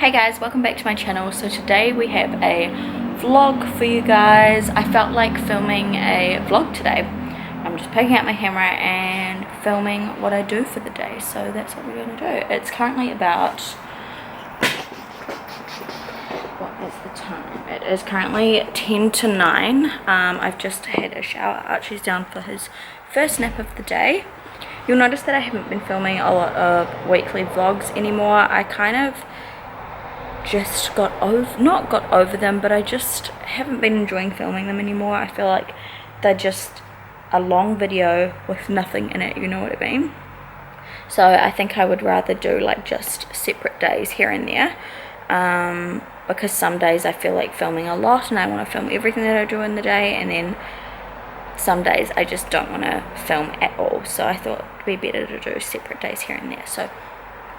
Hey guys, welcome back to my channel. So today we have a vlog for you guys. I felt like filming a vlog today. I'm just picking up my camera and filming what I do for the day. So that's what we're going to do. It's currently about, what is the time? It is currently 10 to 9. I've just had a shower. Archie's down for his first nap of the day. You'll notice that I haven't been filming a lot of weekly vlogs anymore. I kind of just not got over them, but I just haven't been enjoying filming them anymore. I feel like they're just a long video with nothing in it, you know what I mean? So I think I would rather do like just separate days here and there, because some days I feel like filming a lot and I want to film everything that I do in the day, and then some days I just don't want to film at all. So I thought it'd be better to do separate days here and there. So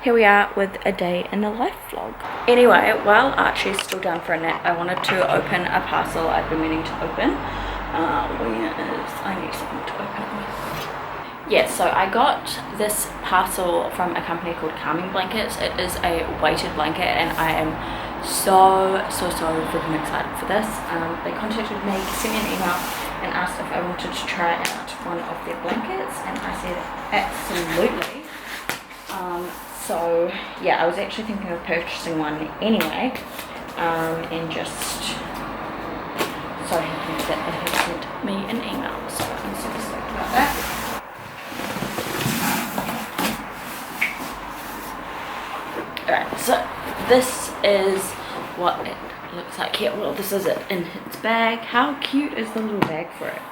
here we are with a day in the life vlog. Anyway, while Archie's still down for a nap, I wanted to open a parcel I've been meaning to open. I need something to open it with. Yeah, so I got this parcel from a company called Calming Blankets. It is a weighted blanket and I am so freaking excited for this. They contacted me, sent me an email and asked if I wanted to try out one of their blankets, and I said absolutely. So yeah, I was actually thinking of purchasing one anyway, and just so happy that they have sent me an email, so I'm super stoked about that. Alright, so this is what it looks like here. Well, this is it in its bag. How cute is the little bag for it?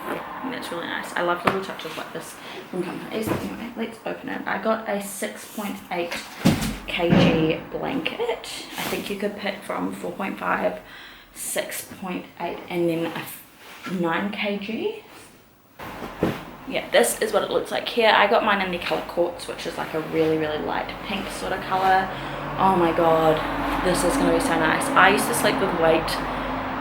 And it's really nice. I love little touches like this from companies. Anyway, let's open it. I got a 6.8 kg blanket. I think you could pick from 4.5, 6.8, and then a 9 kg. Yeah, this is what it looks like here. I got mine in the colour Quartz, which is like a really light pink sort of colour. Oh my god, this is going to be so nice. I used to sleep with weight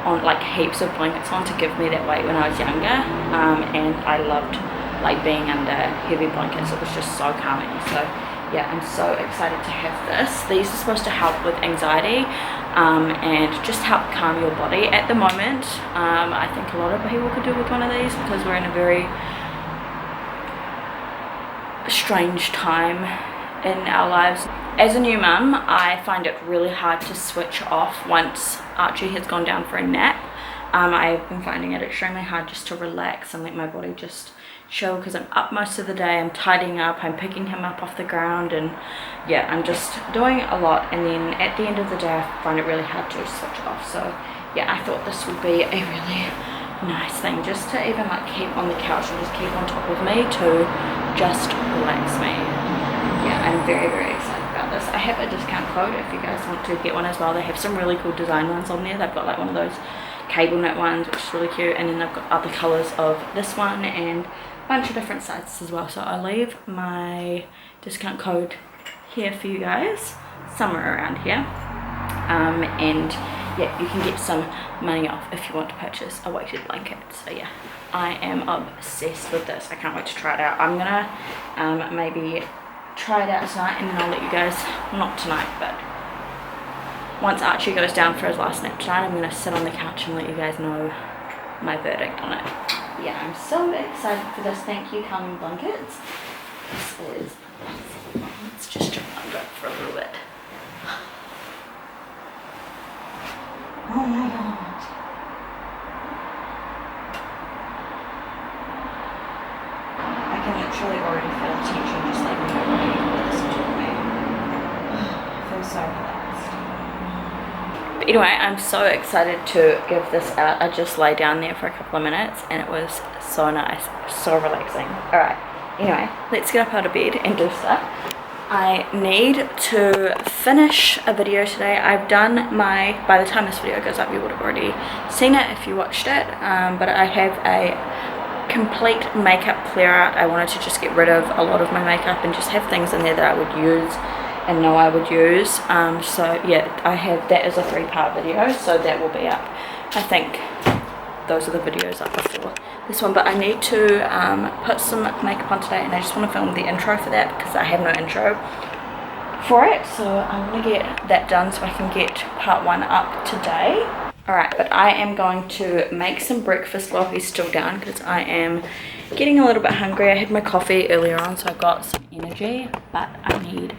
on, like heaps of blankets on to give me that weight when I was younger, and I loved like being under heavy blankets. It was just so calming. So yeah, I'm so excited to have this. These are supposed to help with anxiety and just help calm your body. At the moment, I think a lot of people could do with one of these because we're in a very strange time in our lives. As a new mum, I find it really hard to switch off once Archie has gone down for a nap. I've been finding it extremely hard just to relax and let my body just chill, because I'm up most of the day, I'm tidying up, I'm picking him up off the ground, and yeah, I'm just doing a lot, and then at the end of the day I find it really hard to switch off. So yeah, I thought this would be a really nice thing just to even like keep on the couch and just keep on top of me to just relax me. Yeah, I'm very excited about this. I have a discount code if you guys want to get one as well. They have some really cool design ones on there. They've got like one of those cable knit ones, which is really cute, and then they've got other colours of this one and a bunch of different sizes as well. So I'll leave my discount code here for you guys, somewhere around here, and yeah, you can get some money off if you want to purchase a weighted blanket. So yeah, I am obsessed with this. I can't wait to try it out. I'm gonna maybe try it out tonight, and then I'll let you guys, not tonight, but once Archie goes down for his last nap tonight, I'm gonna sit on the couch and let you guys know my verdict on it. Yeah, I'm so excited for this. Thank you, Calming Blankets. This is awesome. Let's just jump under it for a little bit. Oh my god. I can literally already feel tension just like in my body listening to me. I feel so relaxed. But anyway, I'm so excited to give this out. I just lay down there for a couple of minutes and it was so nice, so relaxing. Alright, anyway, let's get up out of bed and do stuff. I need to finish a video today. I've done my, by the time this video goes up you would have already seen it if you watched it, but I have a complete makeup clear out. I wanted to just get rid of a lot of my makeup and just have things in there that I would use and know I would use. So yeah, I have that as a 3-part video, so that will be up. I think those are the videos up before this one, but I need to put some makeup on today, and I just want to film the intro for that because I have no intro for it, so I want to get that done so I can get part 1 up today. Alright, but I am going to make some breakfast while he's still down because I am getting a little bit hungry. I had my coffee earlier on, so I got some energy, but I need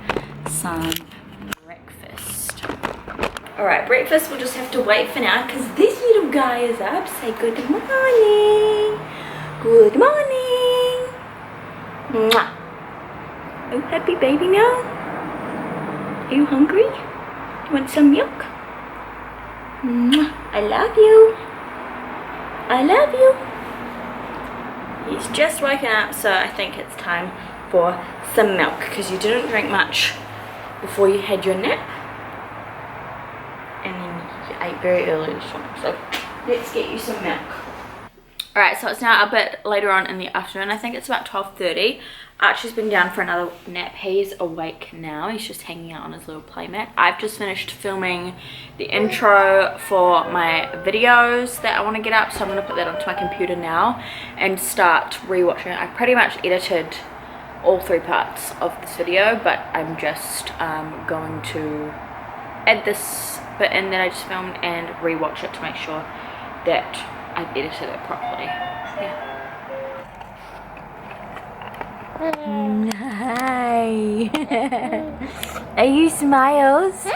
some breakfast. Alright, breakfast will just have to wait for now because this little guy is up. Say good morning. Good morning. Mwah. Oh, happy baby now? Are you hungry? You want some milk? Mwah. I love you. I love you. He's just woken up, so I think it's time for some milk because you didn't drink much before you had your nap. And then you ate very early this morning, so let's get you some milk. Alright, so it's now a bit later on in the afternoon. I think it's about 12:30. Archie's been down for another nap. He's awake now. He's just hanging out on his little playmat. I've just finished filming the intro for my videos that I want to get up, so I'm going to put that onto my computer now and start rewatching it. I pretty much edited all 3 parts of this video, but I'm just going to add this bit in that I just filmed and rewatch it to make sure that I've edited it properly. Yeah. Hi. Are you smiles?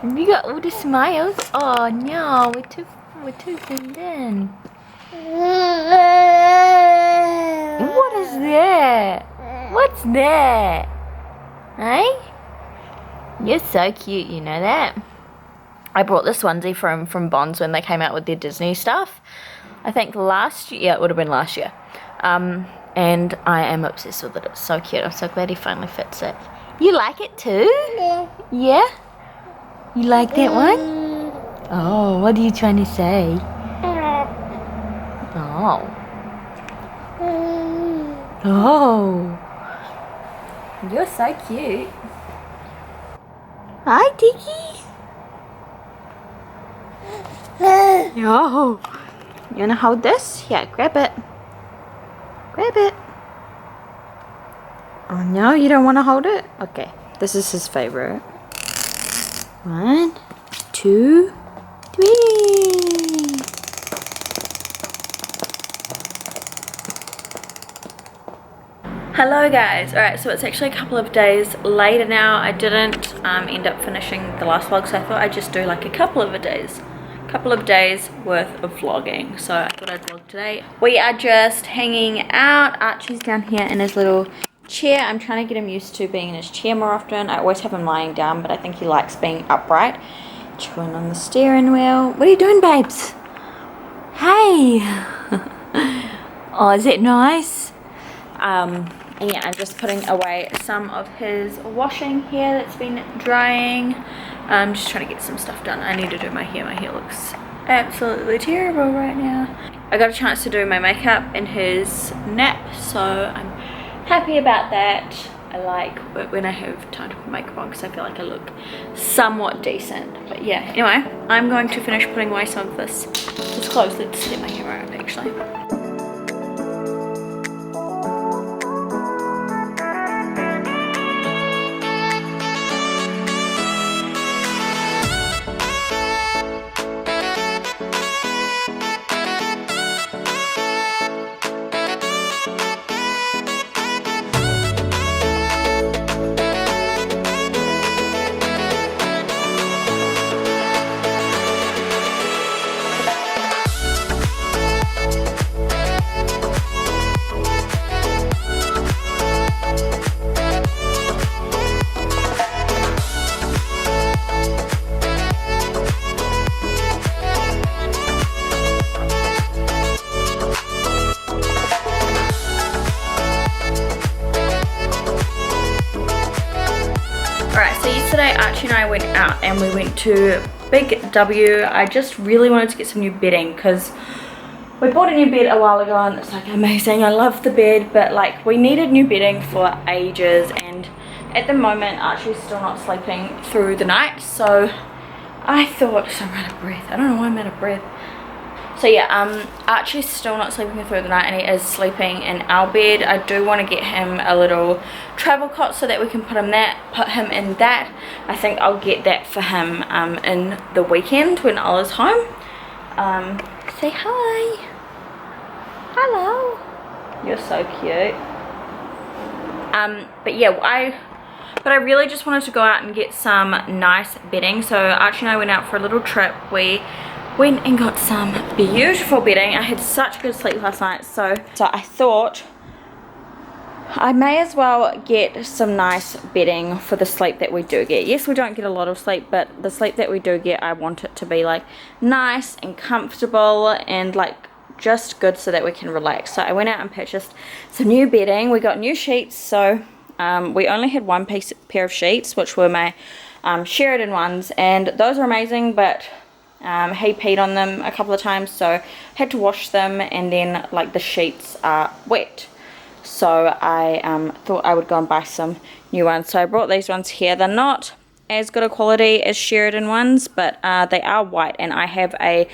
You got all the smiles? Oh no, we're too zoomed in. What is that? What's that? Hey? You're so cute, you know that? I brought this onesie from Bonds when they came out with their Disney stuff. I think last year, yeah, it would have been last year. And I am obsessed with it. It's so cute. I'm so glad he finally fits it. You like it too? Yeah? You like that one? Oh, what are you trying to say? Oh. Oh. You're so cute. Hi, Tiki. Oh. You wanna hold this? Yeah, grab it. Grab it. Oh no, you don't want to hold it? Okay, this is his favorite. 1, 2, 3. Hello guys. Alright, so it's actually a couple of days later now. I didn't end up finishing the last vlog, so I thought I'd just do like a couple of days worth of vlogging, so I thought I'd vlog today. We are just hanging out. Archie's down here in his little chair. I'm trying to get him used to being in his chair more often. I always have him lying down, but I think he likes being upright. Chewing on the steering wheel. What are you doing, babes? Hey. Oh, is it nice? And yeah, I'm just putting away some of his washing here that's been drying. I'm just trying to get some stuff done. I need to do my hair. My hair looks absolutely terrible right now. I got a chance to do my makeup in his nap, so I'm happy about that. I like when I have time to put makeup on because I feel like I look somewhat decent. But yeah, anyway, I'm going to finish putting away some of this clothes. Let's get my hair around actually. Yesterday Archie and I went out and we went to Big W. I just really wanted to get some new bedding because we bought a new bed a while ago and it's like amazing. I love the bed, but like we needed new bedding for ages, and at the moment Archie's still not sleeping through the night, so I thought, so I'm out of breath. I don't know why I'm out of breath. So yeah, Archie's still not sleeping through the night, and he is sleeping in our bed. I do want to get him a little travel cot so that we can put him in that. I think I'll get that for him in the weekend when Ola's home. Say hi. Hello. You're so cute. But yeah, I really just wanted to go out and get some nice bedding. So Archie and I went out for a little trip. We went and got some beautiful bedding. I had such good sleep last night, so I thought I may as well get some nice bedding for the sleep that we do get. Yes, we don't get a lot of sleep, but the sleep that we do get, I want it to be like nice and comfortable and like just good so that we can relax. So I went out and purchased some new bedding. We got new sheets. So we only had one pair of sheets, which were my Sheridan ones, and those are amazing, but he peed on them a couple of times, so I had to wash them, and then like the sheets are wet, so I thought I would go and buy some new ones. So I brought these ones here. They're not as good a quality as Sheridan ones, but they are white, and I have a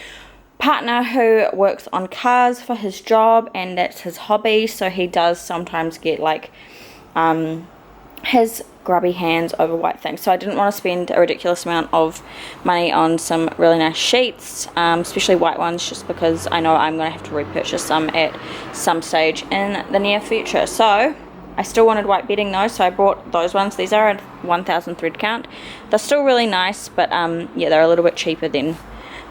partner who works on cars for his job, and that's his hobby, so he does sometimes get like his grubby hands over white things. So I didn't want to spend a ridiculous amount of money on some really nice sheets, especially white ones, just because I know I'm going to have to repurchase some at some stage in the near future. So I still wanted white bedding though, so I bought those ones. These are a 1000 thread count. They're still really nice, but yeah, they're a little bit cheaper than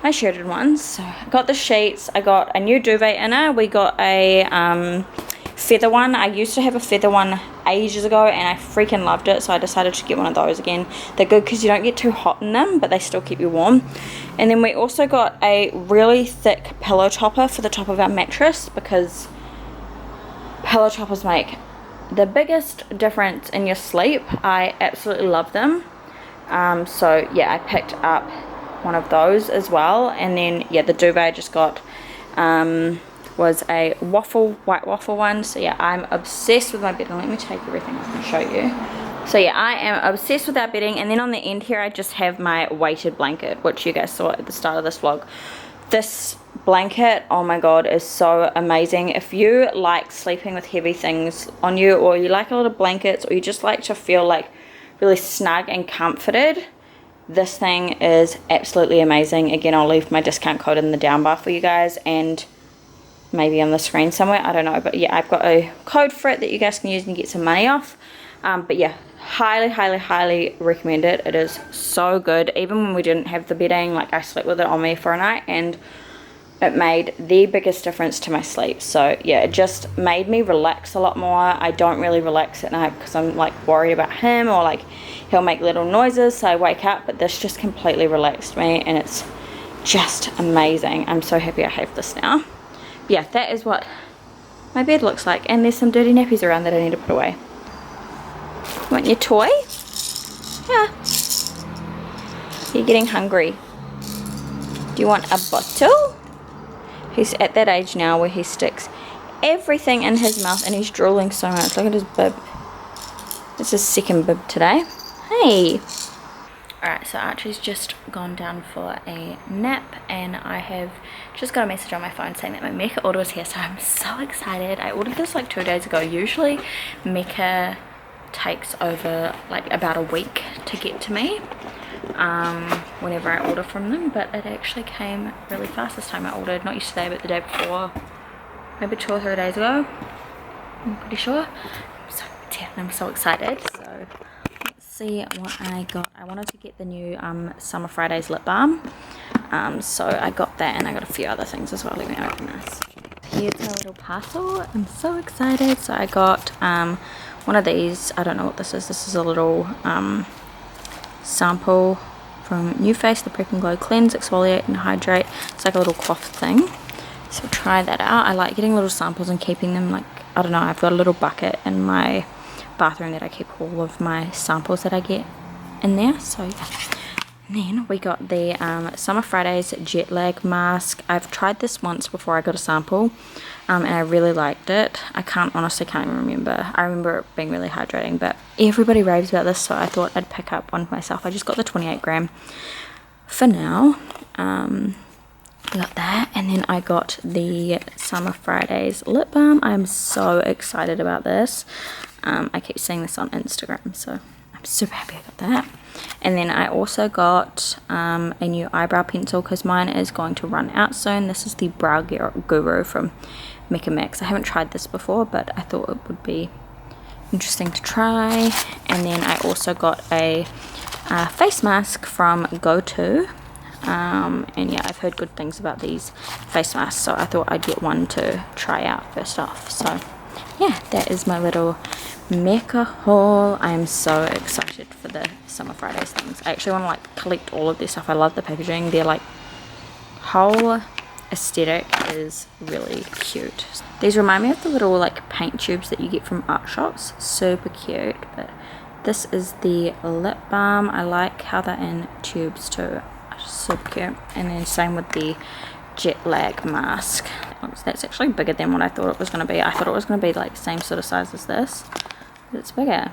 my Sheridan ones. So I got the sheets. I got a new duvet inner. We got a feather one. I used to have a feather one ages ago, and I freaking loved it, so I decided to get one of those again. They're good because you don't get too hot in them, but they still keep you warm. And then we also got a really thick pillow topper for the top of our mattress, because pillow toppers make the biggest difference in your sleep. I absolutely love them. So yeah, I picked up one of those as well. And then yeah, the duvet I just got was a white waffle one. So yeah, I'm obsessed with my bedding. Let me take everything off and show you. So yeah, I am obsessed with that bedding. And then on the end here, I just have my weighted blanket, which you guys saw at the start of this vlog. This blanket, oh my god, is so amazing. If you like sleeping with heavy things on you, or you like a lot of blankets, or you just like to feel like really snug and comforted, this thing is absolutely amazing. Again, I'll leave my discount code in the down bar for you guys, and maybe on the screen somewhere, I don't know, but yeah, I've got a code for it that you guys can use and get some money off. But yeah, highly recommend it. It is so good. Even when we didn't have the bedding, like I slept with it on me for a night, and it made the biggest difference to my sleep. So yeah, it just made me relax a lot more. I don't really relax at night because I'm like worried about him, or like he'll make little noises so I wake up, but this just completely relaxed me, and it's just amazing. I'm so happy I have this now. Yeah, that is what my bed looks like, and there's some dirty nappies around that I need to put away. Want your toy? Yeah. You're getting hungry. Do you want a bottle? He's at that age now where he sticks everything in his mouth, and he's drooling so much. Look at his bib. It's his second bib today. Hey. Alright, so Archie's just gone down for a nap, and I have just got a message on my phone saying that my Mecca order was here, so I'm so excited. I ordered this like 2 days ago. Usually Mecca takes over like about a week to get to me whenever I order from them, but it actually came really fast this time. I ordered not yesterday but the day before, maybe 2 or 3 days ago, I'm pretty sure. I'm so excited. So let's see what I got. I wanted to get the new Summer Fridays lip balm, so I got that, and I got a few other things as well. Let me open this. Here's a little parcel. I'm so excited. So I got one of these. I don't know what this is. This is a little sample from New Face, the Prep and Glow Cleanse, Exfoliate and Hydrate. It's like a little cloth thing, so try that out. I like getting little samples and keeping them, like, I don't know, I've got a little bucket in my bathroom that I keep all of my samples that I get in there. So yeah. And then we got the Summer Fridays Jetlag mask. I've tried this once before I got a sample, and I really liked it. I honestly can't even remember. I remember it being really hydrating, but everybody raves about this, so I thought I'd pick up one for myself. I just got the 28 gram for now. I got that, and then I got the Summer Fridays lip balm. I'm so excited about this. I keep seeing this on Instagram, so I'm super happy I got that. And then I also got a new eyebrow pencil because mine is going to run out soon. This is the Brow Guru from Mecca Mix. I haven't tried this before, but I thought it would be interesting to try. And then I also got a face mask from GoTo. And yeah, I've heard good things about these face masks, so I thought I'd get one to try out first off. So yeah, that is my little Mecca haul. I am so excited for the Summer Fridays things. I actually want to like collect all of their stuff. I love the packaging. Their like whole aesthetic is really cute. These remind me of the little like paint tubes that you get from art shops. Super cute. But this is the lip balm. I like how they're in tubes too. Super cute. And then same with the Jetlag mask. That's actually bigger than what I thought it was going to be. I thought it was going to be like the same sort of size as this, but it's bigger.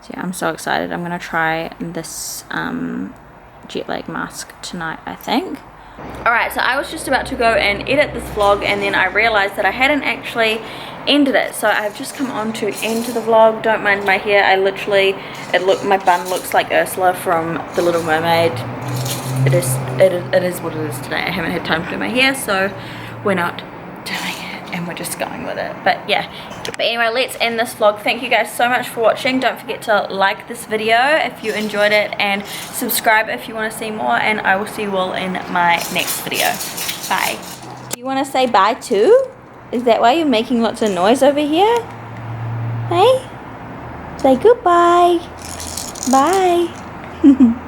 So yeah, I'm so excited. I'm going to try this Jetlag mask tonight, I think. Alright, so I was just about to go and edit this vlog, and then I realized that I hadn't actually ended it. So I've just come on to end the vlog. Don't mind my hair. I literally, my bun looks like Ursula from The Little Mermaid. It is what it is today. I haven't had time to do my hair, so we're not doing it and we're just going with it. But yeah, but anyway, let's end this vlog. Thank you guys so much for watching. Don't forget to like this video if you enjoyed it, and subscribe if you want to see more, and I will see you all in my next video. Bye. Do you want to say bye too? Is that why you're making lots of noise over here? Hey? Say goodbye. Bye.